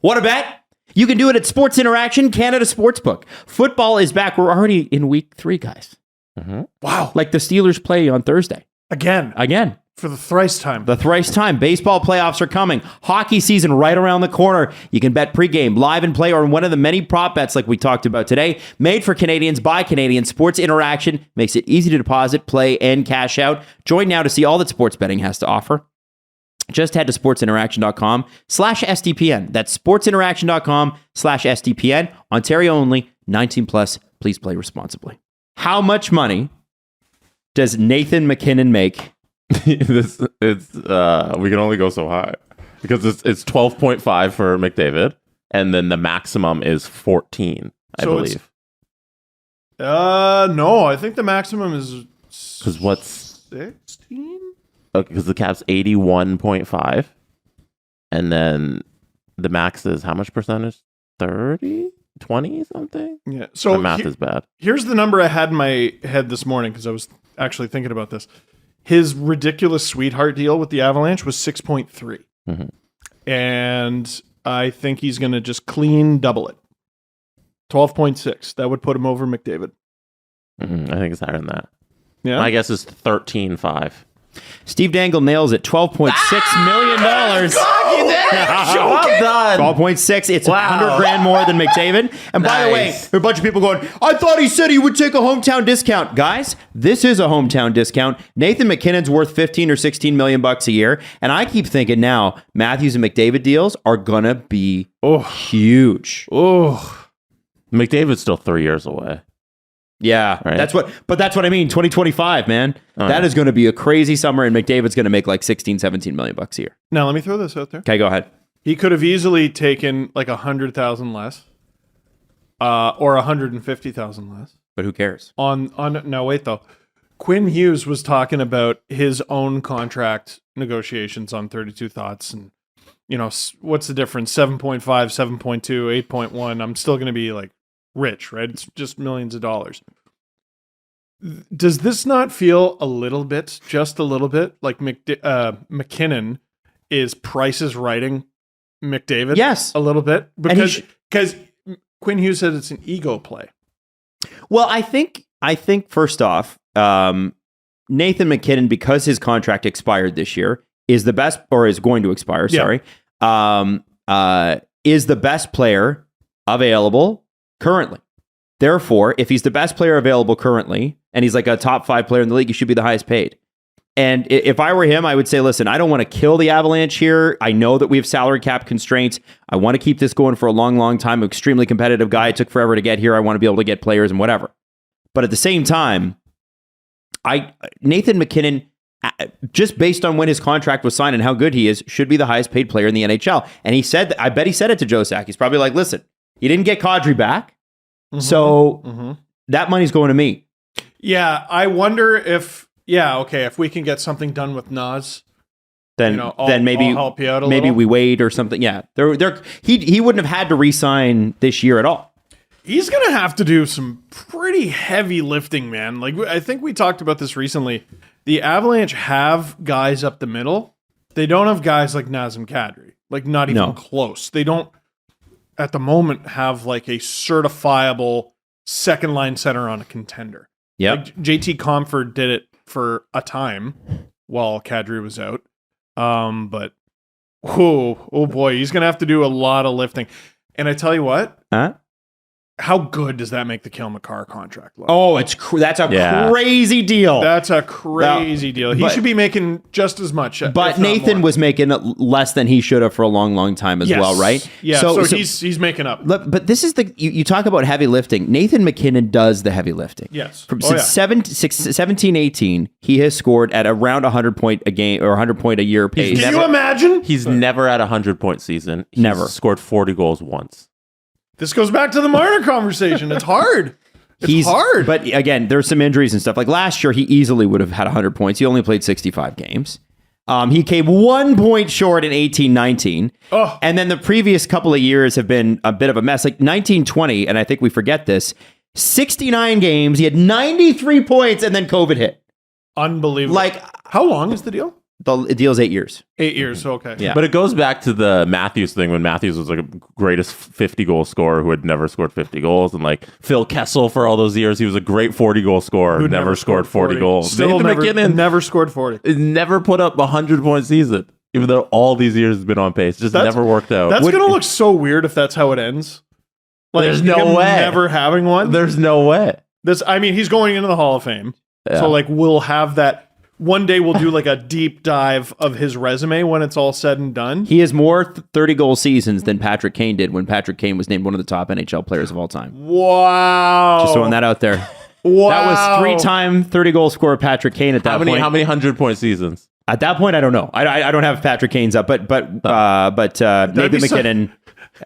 Want to bet? You can do it at Sports Interaction Canada Sportsbook. Football is back. We're already in week 3, guys. Wow. Like the Steelers play on Thursday. Again. For the thrice time. Baseball playoffs are coming. Hockey season right around the corner. You can bet pregame, live and play, or one of the many prop bets like we talked about today. Made for Canadians by Canadians. Sports Interaction makes it easy to deposit, play, and cash out. Join now to see all that sports betting has to offer. Just head to sportsinteraction.com/SDPN. That's sportsinteraction.com/SDPN. Ontario only, 19 plus. Please play responsibly. How much money does Nathan MacKinnon make? We can only go so high because it's 12.5 for McDavid, and then the maximum is 14, I believe. No, I think the maximum is because what's 16? Because the cap's 81.5, and then the max is how much percentage? 30, 20 something. Yeah. So the math is bad. Here's the number I had in my head this morning because I was actually thinking about this. His ridiculous sweetheart deal with the Avalanche was 6.3. And I think he's going to just clean double it. 12.6. That would put him over McDavid. I think it's higher than that. Yeah. My guess is 13.5. Steve Dangle nails it. $12.6 million. God, you did it! Well done. 12.6. It's $100,000 more than McDavid. And by the way, Nice. there are a bunch of people going, I thought he said he would take a hometown discount. Guys, this is a hometown discount. Nathan MacKinnon's worth 15 or 16 million bucks a year. And I keep thinking now, Matthews and McDavid deals are going to be huge. McDavid's still 3 years away. Yeah, right. that's what I mean. 2025, man. That is going to be a crazy summer, and McDavid's going to make like 16, 17 million bucks a year. Now, let me throw this out there. Okay, go ahead. He could have easily taken like 100,000 less or 150,000 less. But who cares? No, wait, though. Quinn Hughes was talking about his own contract negotiations on 32 Thoughts. And, you know, what's the difference? 7.5, 7.2, 8.1. I'm still going to be like rich, right? It's just millions of dollars. Does this not feel a little bit, just a little bit, like MacKinnon is Price is writing McDavid? Yes. A little bit? Because Quinn Hughes said it's an ego play. Well, I think first off, Nathan MacKinnon, because his contract expired this year, is the best, or is going to expire, sorry, is the best player available currently. Therefore, if he's the best player available currently, and he's like a top 5 player in the league, he should be the highest paid. And if I were him, I would say, listen, I don't want to kill the Avalanche here. I know that we have salary cap constraints. I want to keep this going for a long, long time. I'm an extremely competitive guy. It took forever to get here. I want to be able to get players and whatever. But at the same time, Nathan MacKinnon, just based on when his contract was signed and how good he is, should be the highest paid player in the NHL. And he said that, I bet he said it to Joe Sack. He's probably like, listen, he didn't get Kadri back. So that money's going to me. Yeah, I wonder if we can get something done with Nas, then maybe I'll help you out a maybe little. we wait or something. Yeah, he wouldn't have had to re-sign this year at all. He's gonna have to do some pretty heavy lifting, man. Like I think we talked about this recently. The Avalanche have guys up the middle. They don't have guys like Nas and Kadri. Like not even close. They don't at the moment have like a certifiable second line center on a contender. Yeah, like JT Comfort did it for a time while Kadri was out. But oh boy, he's gonna have to do a lot of lifting. And I tell you what, how good does that make the Cale Makar contract look? Oh, that's a crazy deal. That's a crazy deal. He should be making just as much. But Nathan was making less than he should have for a long, long time as well, right? Yeah, so he's making up. But this is you talk about heavy lifting. Nathan MacKinnon does the heavy lifting. Yes. Since 17-18, he has scored at around 100 point a game or 100 point a year pace. Can you imagine? He's never at a 100-point season. He's never scored 40 goals once. This goes back to the Marner conversation. It's hard. It's hard. But again, there's some injuries and stuff. Like last year, he easily would have had 100 points. He only played 65 games. He came 1 point short in 18-19. Oh. And then the previous couple of years have been a bit of a mess. Like 19-20, and I think we forget this, 69 games. He had 93 points, and then COVID hit. Unbelievable. Like, how long is the deal? The deal's 8 years. 8 years. Okay. Yeah. But it goes back to the Matthews thing when Matthews was like a greatest 50-goal scorer who had never scored 50 goals. And like Phil Kessel for all those years, he was a great 40-goal scorer who never scored 40 goals. Still Nathan MacKinnon never scored 40. never put up a 100-point season, even though all these years has been on pace. Just never worked out. That's going to look so weird if that's how it ends. Like, There's no way. Never having one. There's no way. He's going into the Hall of Fame. Yeah. So like we'll have that. One day we'll do like a deep dive of his resume when it's all said and done. He has more 30-goal seasons than Patrick Kane did when Patrick Kane was named one of the top NHL players of all time. Wow. Just throwing that out there. Wow. That was 3-time 30-goal scorer Patrick Kane at that point. How many 100-point seasons? At that point, I don't know. I don't have Patrick Kane's up, but Nathan MacKinnon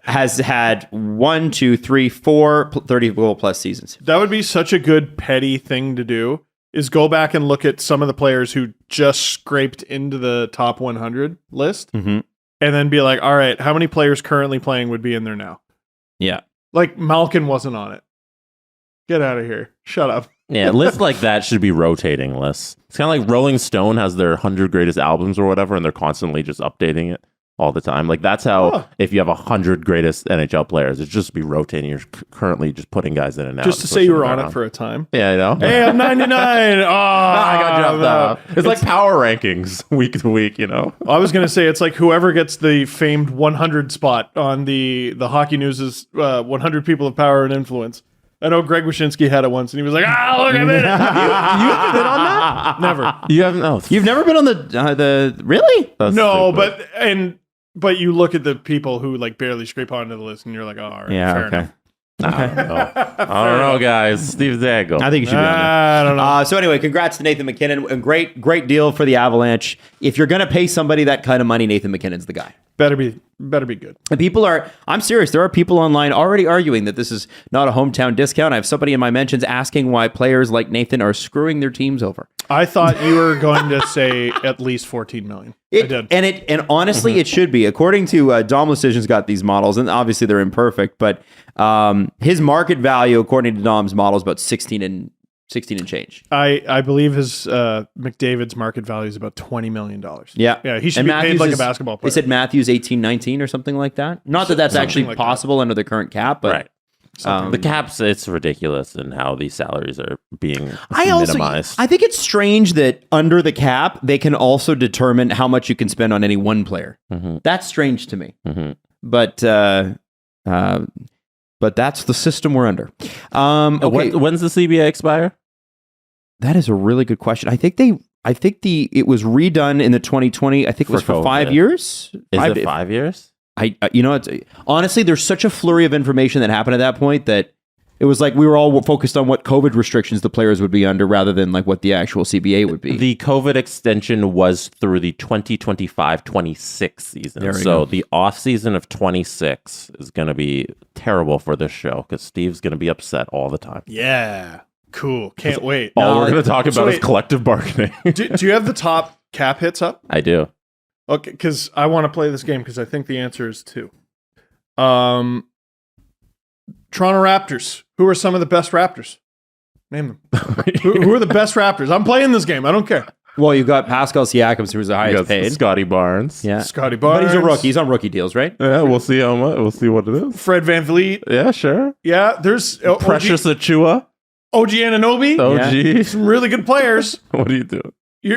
has had 1, 2, 3, 4 30-goal plus seasons. That would be such a good petty thing to do, is go back and look at some of the players who just scraped into the top 100 list and then be like, all right, how many players currently playing would be in there now? Yeah. Like Malkin wasn't on it. Get out of here. Shut up. Yeah, lists like that should be rotating lists. It's kind of like Rolling Stone has their 100 greatest albums or whatever, and they're constantly just updating it all the time. Like that's how, if you have 100 greatest NHL players, it's just be rotating. You're currently just putting guys in and out. Just to say you were on it for a time. Yeah, you know. Hey, I'm 99. Oh, I got dropped off. It's like power rankings week to week, you know. I was going to say it's like whoever gets the famed 100 spot on the Hockey News' 100 people of power and influence. I know Greg Wyshynski had it once, and he was like, look, I'm in it. You haven't been on that? Never. You haven't? Oh, You've never been on the really? that's No, stupid. but you look at the people who like barely scrape onto the list, and you're like, oh, all right, fair enough. I don't know, guys. Steve Zago. I think you should be on there. I don't know. So anyway, congrats to Nathan MacKinnon. A great deal for the Avalanche. If you're going to pay somebody that kind of money, Nathan MacKinnon's the guy. Better be good. And I'm serious, there are people online already arguing that this is not a hometown discount. I have somebody in my mentions asking why players like Nathan are screwing their teams over. I thought you were going to say at least 14 million. I did. And honestly, it should be. According to Dom Lucision's got these models, and obviously they're imperfect, but his market value, according to Dom's model, is about 16 and change. I believe his McDavid's market value is about $20 million. Yeah. He should be paid like a basketball player. They said Matthews 18, 19 or something like that. Not that that's actually like possible under the current cap, but Right. The caps, it's ridiculous in how these salaries are being I minimized. think it's strange that under the cap, they can also determine how much you can spend on any one player. That's strange to me. But that's the system we're under. Okay. When's the CBA expire? That is a really good question. I think it was redone in the 2020. I think it was for 5 years. Is it 5 years? Honestly, there's such a flurry of information that happened at that point that it was like we were all focused on what COVID restrictions the players would be under rather than like what the actual CBA would be. The COVID extension was through the 2025-26 season. So the off season of 26 is going to be terrible for this show because Steve's going to be upset all the time. Yeah. Cool. Can't wait. All we're going to talk about is collective bargaining. do you have the top cap hits up? I do. Okay, because I want to play this game because I think the answer is 2. Toronto Raptors. Who are some of the best Raptors? Name them. who are the best Raptors? I'm playing this game. I don't care. Well, you got Pascal Siakam, who's the highest paid. Scotty Barnes. Yeah, Scotty Barnes. But he's a rookie. He's on rookie deals, right? Yeah, we'll see how much. We'll see what it is. Fred VanVleet. Yeah, sure. Yeah, there's Precious Achua. OG Anunoby. OG. Some really good players. What are you doing?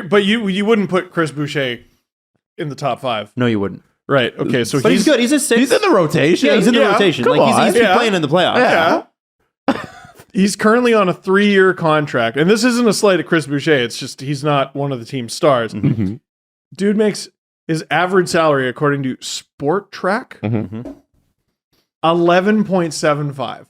But you wouldn't put Chris Boucher in the top 5. No, you wouldn't. Right. Okay. So but he's good. He's a 6. He's in the rotation. Yeah, he's in the rotation. Come He's playing in the playoffs. Yeah. He's currently on a 3-year contract. And this isn't a slight at Chris Boucher. It's just he's not one of the team's stars. Dude makes his average salary, according to Sport Track, 11.75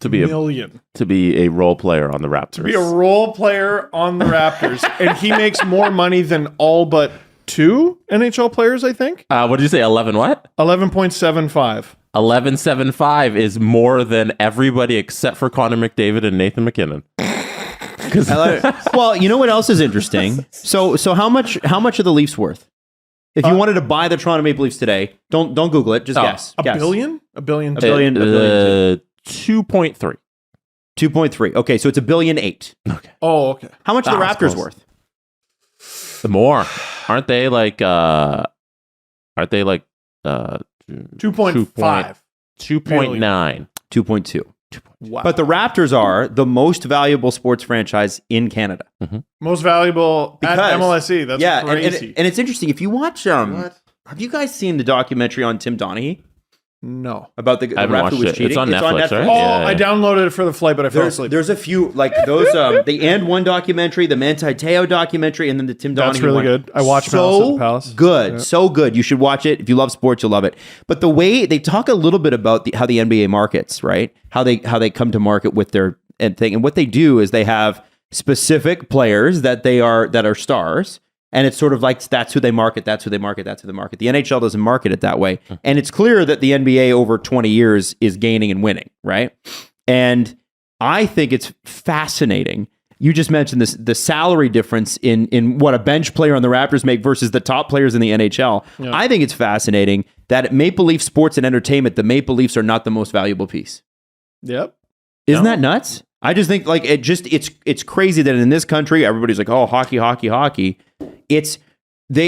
million. To be a role player on the Raptors. To be a role player on the Raptors. And he makes more money than all but 2 NHL players, I think. What did you say? 11 what? 11.75. 11.75 is more than everybody except for Connor McDavid and Nathan MacKinnon. Well, you know what else is interesting? So how much are the Leafs worth? If you wanted to buy the Toronto Maple Leafs today, don't Google it. Just guess. A billion? A billion. A billion. 2.3. 2.3. Okay, so it's $1.8 billion. Okay. Oh, okay. How much are the Raptors close. worth? More. Aren't they like 2.5. 2.9? 2.2. Wow. But the Raptors are the most valuable sports franchise in Canada. Most valuable at MLSE. That's crazy. And it's interesting. If you watch, have you guys seen the documentary on Tim Donaghy No. about the ref who was cheating? It's on Netflix, right? Oh, Yeah. I downloaded it for the flight, but I fell asleep. There's a few like those. The And One documentary, the Manti Te'o documentary, and then the Tim Donaghy. That's really one. good. I watched Malice at the Palace. Good, Yeah. so good. You should watch it. If you love sports, you'll love it. But the way they talk a little bit about how the NBA markets, right? How they come to market with their thing, and what they do is they have specific players that are stars. And it's sort of like that's who they market, that's who they market, that's who they market. The NHL doesn't market it that way. And it's clear that the NBA over 20 years is gaining and winning, right? And I think it's fascinating. You just mentioned the salary difference in what a bench player on the Raptors make versus the top players in the NHL. Yeah. I think it's fascinating that at Maple Leaf Sports and Entertainment, the Maple Leafs are not the most valuable piece. Yep. Isn't that nuts? I just think like it's crazy that in this country everybody's like, oh, hockey. The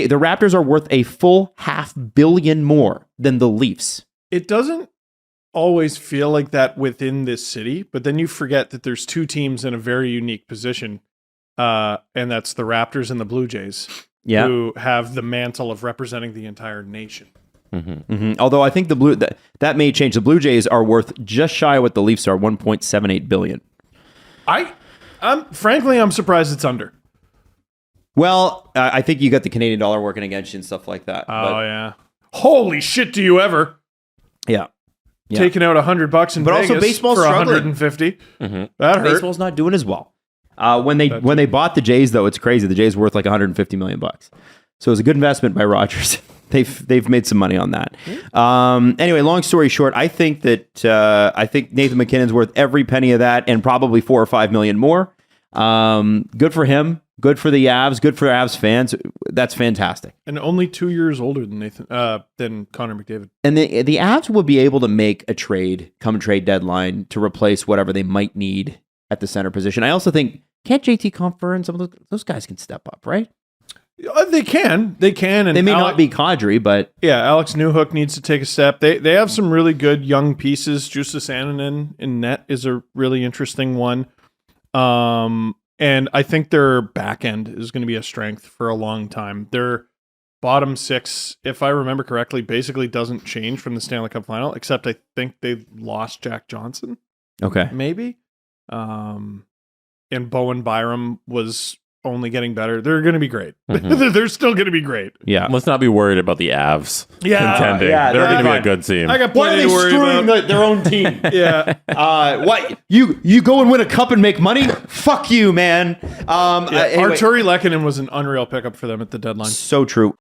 Raptors are worth a full $500 million more than the Leafs. It doesn't always feel like that within this city, but then you forget that there's two teams in a very unique position, and that's the Raptors and the Blue Jays, who have the mantle of representing the entire nation. Although I think that may change. The Blue Jays are worth just shy of what the Leafs are, $1.78 billion. I'm surprised it's under. Well, I think you got the Canadian dollar working against you and stuff like that. Yeah. Holy shit! Do you ever? Yeah. Taking out $100 in but Vegas also baseball's for struggling. $150. That hurt. Baseball's not doing as well. When they bought the Jays, though, it's crazy. The Jays worth like $150 million. So it was a good investment by Rogers. They've made some money on that. Anyway, long story short, I think Nathan MacKinnon's worth every penny of that and probably $4 or $5 million more. Good for him. Good for the Avs. Good for Avs fans. That's fantastic. And only 2 years older than Connor McDavid. And the Avs will be able to make a trade come trade deadline to replace whatever they might need at the center position. I also think can't JT Compher and some of those guys can step up, right? They can. And they may not be Kadri, but Alex Newhook needs to take a step. They have some really good young pieces. Justus Annunen in net is a really interesting one. And I think their back end is going to be a strength for a long time. Their bottom six, if I remember correctly, basically doesn't change from the Stanley Cup final, except I think they lost Jack Johnson. Okay. Maybe. And Bowen Byram was only getting better. They're going to be great. They're still going to be great. Yeah. Let's not be worried about the Avs contending. Yeah, they're going to be fine. a good team. I got Why are plenty they to worry screwing about. their own team? Yeah. What you go and win a cup and make money? Fuck you, man. Anyway, Arturi Lehkonen was an unreal pickup for them at the deadline. so true.